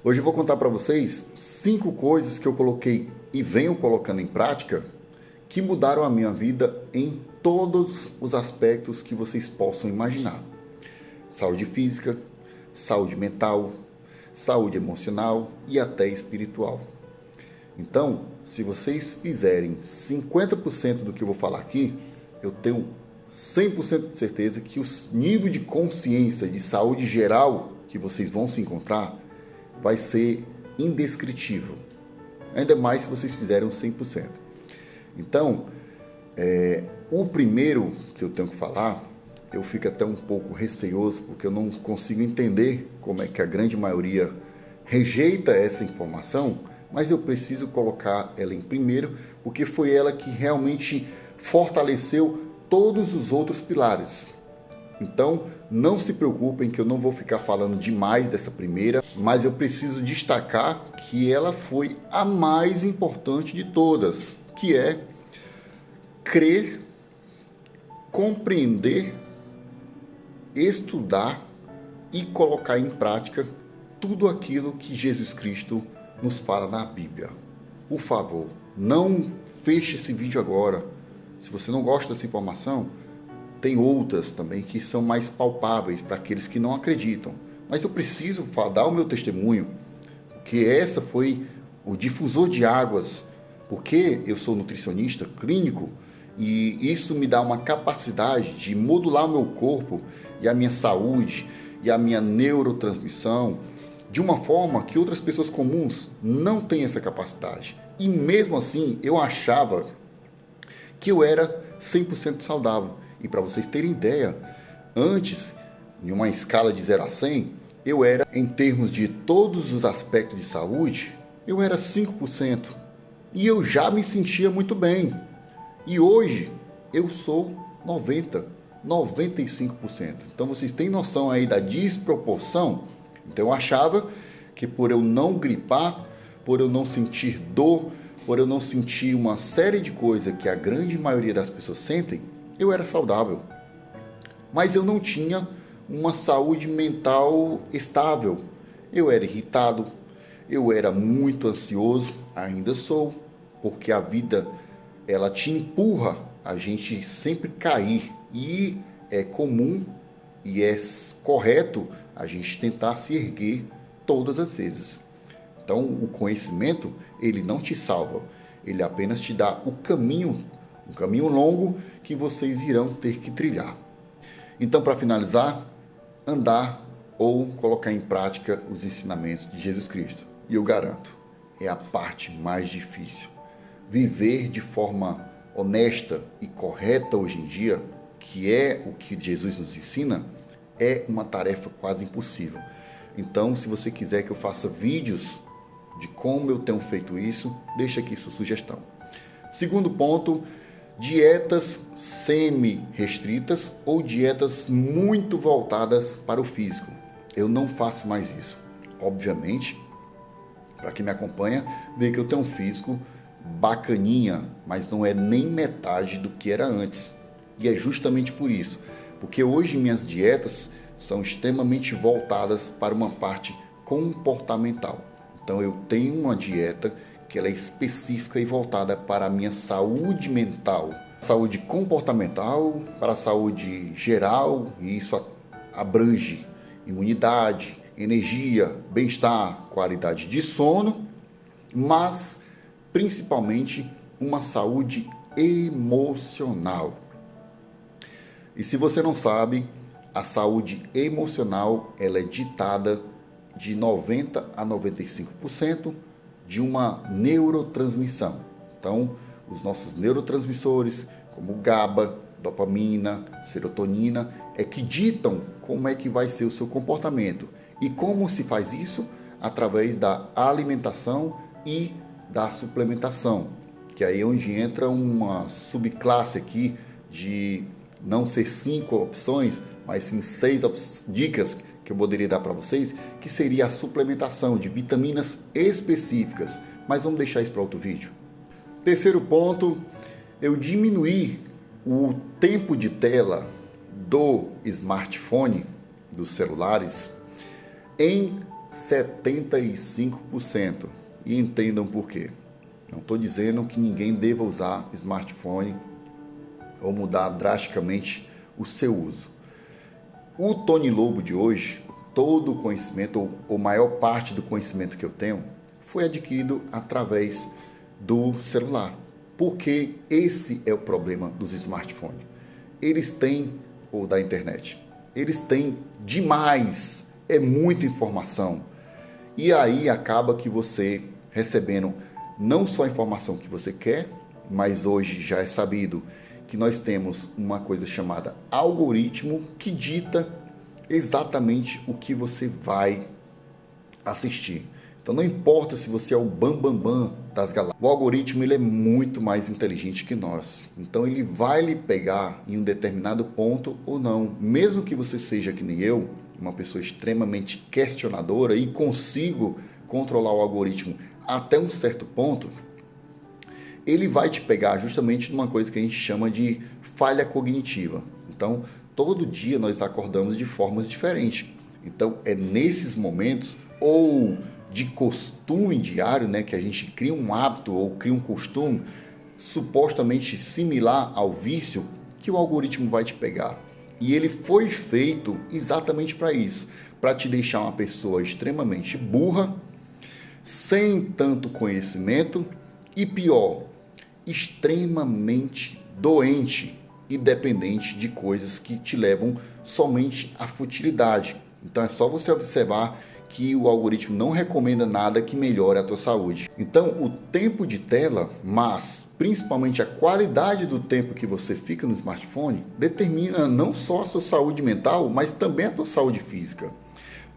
Hoje eu vou contar para vocês 5 coisas que eu coloquei e venho colocando em prática que mudaram a minha vida em todos os aspectos que vocês possam imaginar. Saúde física, saúde mental, saúde emocional e até espiritual. Então, se vocês fizerem 50% do que eu vou falar aqui, eu tenho 100% de certeza que o nível de consciência de saúde geral que vocês vão se encontrar vai ser indescritível. Ainda mais se vocês fizerem 100%. Então, o primeiro que eu tenho que falar, eu fico até um pouco receoso, porque eu não consigo entender como é que a grande maioria rejeita essa informação, mas eu preciso colocar ela em primeiro, porque foi ela que realmente fortaleceu todos os outros pilares. Então, não se preocupem que eu não vou ficar falando demais dessa primeira, mas eu preciso destacar que ela foi a mais importante de todas, que é crer, compreender, estudar e colocar em prática tudo aquilo que Jesus Cristo nos fala na Bíblia. Por favor, não feche esse vídeo agora. Se você não gosta dessa informação, tem outras também que são mais palpáveis para aqueles que não acreditam. Mas eu preciso dar o meu testemunho, porque essa foi o difusor de águas, porque eu sou nutricionista clínico e isso me dá uma capacidade de modular o meu corpo e a minha saúde e a minha neurotransmissão de uma forma que outras pessoas comuns não têm essa capacidade. E mesmo assim, eu achava que eu era 100% saudável. E para vocês terem ideia, antes, em uma escala de 0 a 100, eu era, em termos de todos os aspectos de saúde, eu era 5%. E eu já me sentia muito bem. E hoje, eu sou 90%, 95%. Então vocês têm noção aí da desproporção? Então eu achava que por eu não gripar, por eu não sentir dor, por eu não sentir uma série de coisas que a grande maioria das pessoas sentem, eu era saudável. Mas eu não tinha uma saúde mental estável. Eu era irritado, eu era muito ansioso, ainda sou, porque a vida ela te empurra a gente sempre cair. E é comum e é correto a gente tentar se erguer todas as vezes. Então, o conhecimento, ele não te salva. Ele apenas te dá o caminho, um caminho longo que vocês irão ter que trilhar. Então, para finalizar, andar ou colocar em prática os ensinamentos de Jesus Cristo. E eu garanto, é a parte mais difícil. Viver de forma honesta e correta hoje em dia, que é o que Jesus nos ensina, é uma tarefa quase impossível. Então, se você quiser que eu faça vídeos de como eu tenho feito isso, deixa aqui sua sugestão. Segundo ponto, dietas semi-restritas ou dietas muito voltadas para o físico. Eu não faço mais isso. Obviamente, para quem me acompanha, vê que eu tenho um físico bacaninha, mas não é nem metade do que era antes. E é justamente por isso, porque hoje minhas dietas são extremamente voltadas para uma parte comportamental. Então eu tenho uma dieta que ela é específica e voltada para a minha saúde mental, saúde comportamental, para a saúde geral, e isso abrange imunidade, energia, bem-estar, qualidade de sono, mas principalmente uma saúde emocional. E se você não sabe, a saúde emocional ela é ditada de 90% a 95% de uma neurotransmissão. Então, os nossos neurotransmissores, como GABA, dopamina, serotonina, é que ditam como é que vai ser o seu comportamento. E como se faz isso? Através da alimentação e da suplementação, que aí é onde entra uma subclasse aqui de não ser 5 opções, mas sim 6 dicas que eu poderia dar para vocês, que seria a suplementação de vitaminas específicas, mas vamos deixar isso para outro vídeo. Terceiro ponto, eu diminuí o tempo de tela do smartphone, dos celulares, em 75%. E entendam por quê. Não estou dizendo que ninguém deva usar smartphone ou mudar drasticamente o seu uso. O Tony Lobo de hoje, todo o conhecimento, ou maior parte do conhecimento que eu tenho, foi adquirido através do celular. Porque esse é o problema dos smartphones. Eles têm, ou da internet, eles têm demais, é muita informação. E aí acaba que você recebendo não só a informação que você quer, mas hoje já é sabido que nós temos uma coisa chamada algoritmo que dita exatamente o que você vai assistir. Então não importa se você é o bambambam das galáxias, o algoritmo ele é muito mais inteligente que nós. Então ele vai lhe pegar em um determinado ponto ou não. Mesmo que você seja que nem eu, uma pessoa extremamente questionadora e consigo controlar o algoritmo até um certo ponto, ele vai te pegar justamente numa coisa que a gente chama de falha cognitiva. Então, todo dia nós acordamos de formas diferentes. Então, é nesses momentos, ou de costume diário, né, que a gente cria um hábito ou cria um costume supostamente similar ao vício, que o algoritmo vai te pegar. E ele foi feito exatamente para isso, para te deixar uma pessoa extremamente burra, sem tanto conhecimento e pior, extremamente doente e dependente de coisas que te levam somente à futilidade. Então é só você observar que o algoritmo não recomenda nada que melhore a tua saúde. Então o tempo de tela, mas principalmente a qualidade do tempo que você fica no smartphone, determina não só a sua saúde mental, mas também a tua saúde física.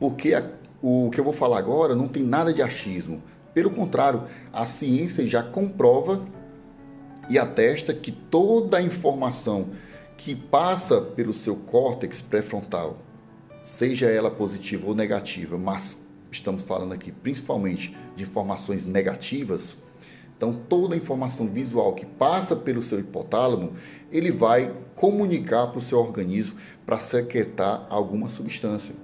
Porque o que eu vou falar agora não tem nada de achismo. Pelo contrário, a ciência já comprova e atesta que toda a informação que passa pelo seu córtex pré-frontal, seja ela positiva ou negativa, mas estamos falando aqui principalmente de informações negativas, então toda a informação visual que passa pelo seu hipotálamo, ele vai comunicar para o seu organismo para secretar alguma substância.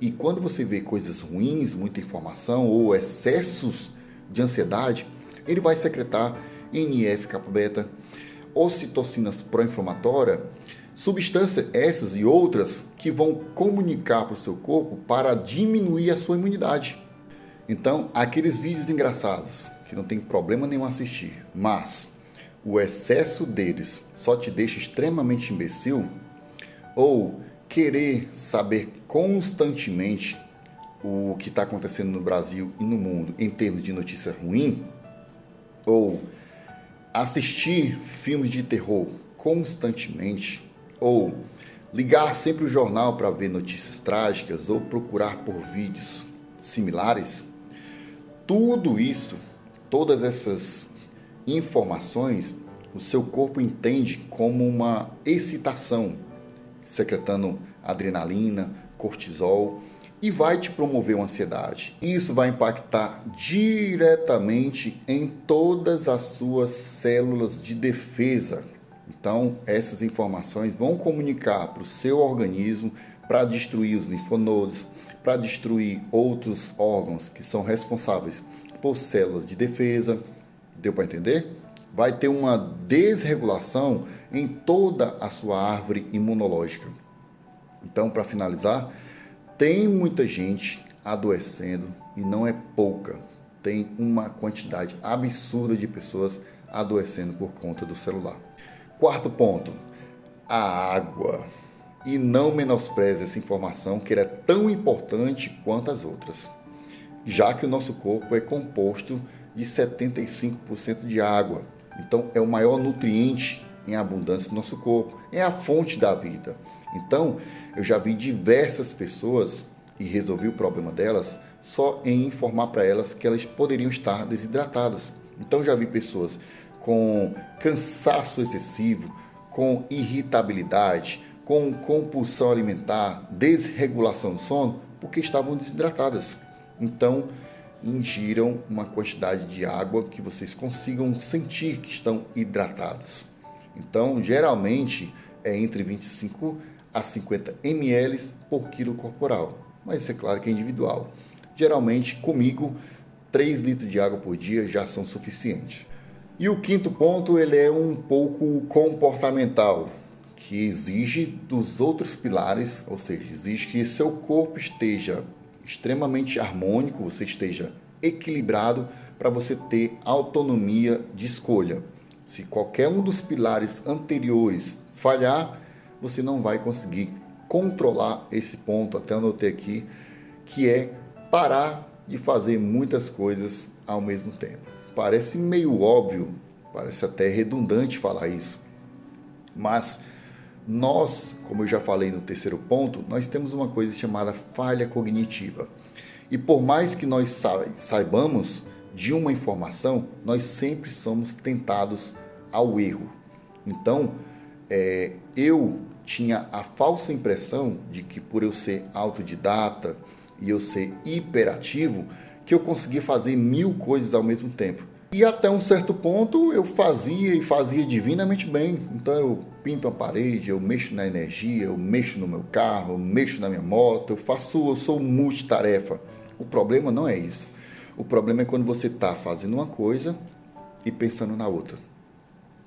E quando você vê coisas ruins, muita informação ou excessos de ansiedade, ele vai secretar NF-kappa-beta, ocitocinas pró-inflamatórias, substâncias essas e outras que vão comunicar para o seu corpo para diminuir a sua imunidade. Então, aqueles vídeos engraçados que não tem problema nenhum assistir, mas o excesso deles só te deixa extremamente imbecil, ou querer saber constantemente o que está acontecendo no Brasil e no mundo em termos de notícia ruim, ou assistir filmes de terror constantemente, ou ligar sempre o jornal para ver notícias trágicas, ou procurar por vídeos similares, tudo isso, todas essas informações, o seu corpo entende como uma excitação, secretando adrenalina, cortisol, e vai te promover uma ansiedade. Isso vai impactar diretamente em todas as suas células de defesa. Então, essas informações vão comunicar para o seu organismo para destruir os linfonodos, para destruir outros órgãos que são responsáveis por células de defesa. Deu para entender? Vai ter uma desregulação em toda a sua árvore imunológica. Então, para finalizar, tem muita gente adoecendo e não é pouca. Tem uma quantidade absurda de pessoas adoecendo por conta do celular. Quarto ponto, a água. E não menospreze essa informação, que ela é tão importante quanto as outras, já que o nosso corpo é composto de 75% de água. Então, é o maior nutriente em abundância do nosso corpo, é a fonte da vida. Então, eu já vi diversas pessoas e resolvi o problema delas só em informar para elas que elas poderiam estar desidratadas. Então, já vi pessoas com cansaço excessivo, com irritabilidade, com compulsão alimentar, desregulação do sono, porque estavam desidratadas. Então, ingiram uma quantidade de água que vocês consigam sentir que estão hidratados. Então, geralmente, é entre 25 a 50 ml por quilo corporal. Mas isso é claro que é individual. Geralmente, comigo, 3 litros de água por dia já são suficientes. E o quinto ponto, ele é um pouco comportamental, que exige dos outros pilares, ou seja, exige que seu corpo esteja extremamente harmônico, você esteja equilibrado para você ter autonomia de escolha. Se qualquer um dos pilares anteriores falhar, você não vai conseguir controlar esse ponto, até anotei aqui, que é parar de fazer muitas coisas ao mesmo tempo. Parece meio óbvio, parece até redundante falar isso, mas nós, como eu já falei no terceiro ponto, nós temos uma coisa chamada falha cognitiva. E por mais que nós saibamos de uma informação, nós sempre somos tentados ao erro. Então, eu tinha a falsa impressão de que por eu ser autodidata e eu ser hiperativo, que eu conseguia fazer 1000 coisas ao mesmo tempo. E até um certo ponto eu fazia divinamente bem. Então eu pinto a parede, eu mexo na energia, eu mexo no meu carro, eu mexo na minha moto, eu sou multitarefa. O problema não é isso. O problema é quando você está fazendo uma coisa e pensando na outra.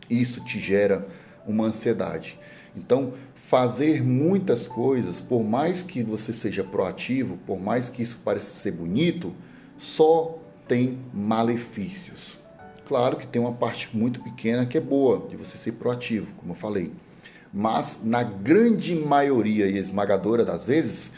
Isso te gera uma ansiedade. Então, fazer muitas coisas, por mais que você seja proativo, por mais que isso pareça ser bonito, só tem malefícios. Claro que tem uma parte muito pequena que é boa, de você ser proativo, como eu falei. Mas, na grande maioria e esmagadora das vezes,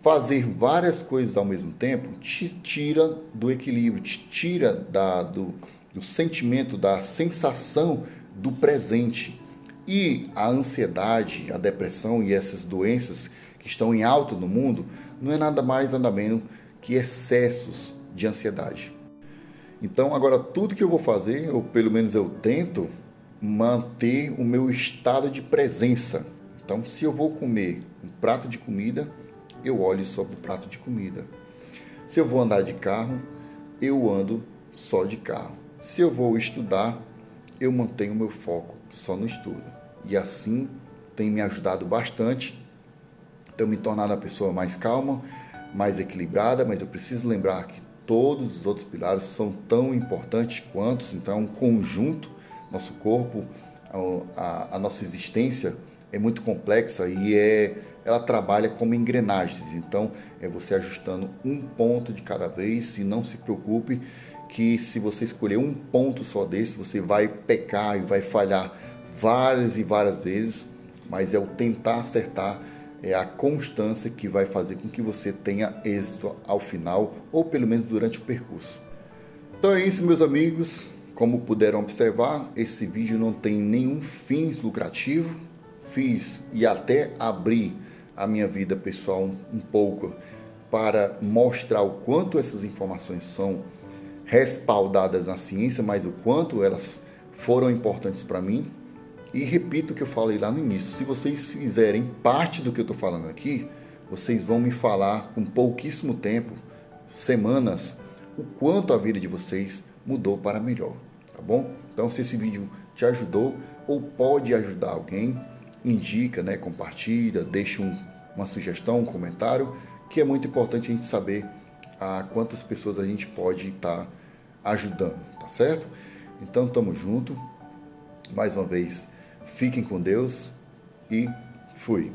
fazer várias coisas ao mesmo tempo te tira do equilíbrio, te tira do sentimento, da sensação do presente. E a ansiedade, a depressão e essas doenças que estão em alta no mundo, não é nada mais, nada menos que excessos de ansiedade. Então, agora, tudo que eu vou fazer, ou pelo menos eu tento, manter o meu estado de presença. Então, se eu vou comer um prato de comida, eu olho só para o prato de comida. Se eu vou andar de carro, eu ando só de carro. Se eu vou estudar, eu mantenho o meu foco só no estudo. E assim tem me ajudado bastante. Tenho me tornado uma pessoa mais calma, mais equilibrada, mas eu preciso lembrar que todos os outros pilares são tão importantes quanto, então é um conjunto. Nosso corpo, a nossa existência é muito complexa e ela trabalha como engrenagens. Então é você ajustando um ponto de cada vez e não se preocupe que se você escolher um ponto só desse, você vai pecar e vai falhar várias e várias vezes, mas é o tentar acertar, é a constância que vai fazer com que você tenha êxito ao final, ou pelo menos durante o percurso. Então é isso, meus amigos. Como puderam observar, esse vídeo não tem nenhum fins lucrativo. Fiz e até abri a minha vida pessoal um pouco para mostrar o quanto essas informações são respaldadas na ciência, mas o quanto elas foram importantes para mim. E repito o que eu falei lá no início, se vocês fizerem parte do que eu estou falando aqui, vocês vão me falar com pouquíssimo tempo, semanas, o quanto a vida de vocês mudou para melhor, tá bom? Então, se esse vídeo te ajudou ou pode ajudar alguém, indica, compartilha, deixa uma sugestão, um comentário, que é muito importante a gente saber a quantas pessoas a gente pode estar ajudando, tá certo? Então, tamo junto. Mais uma vez, fiquem com Deus e fui.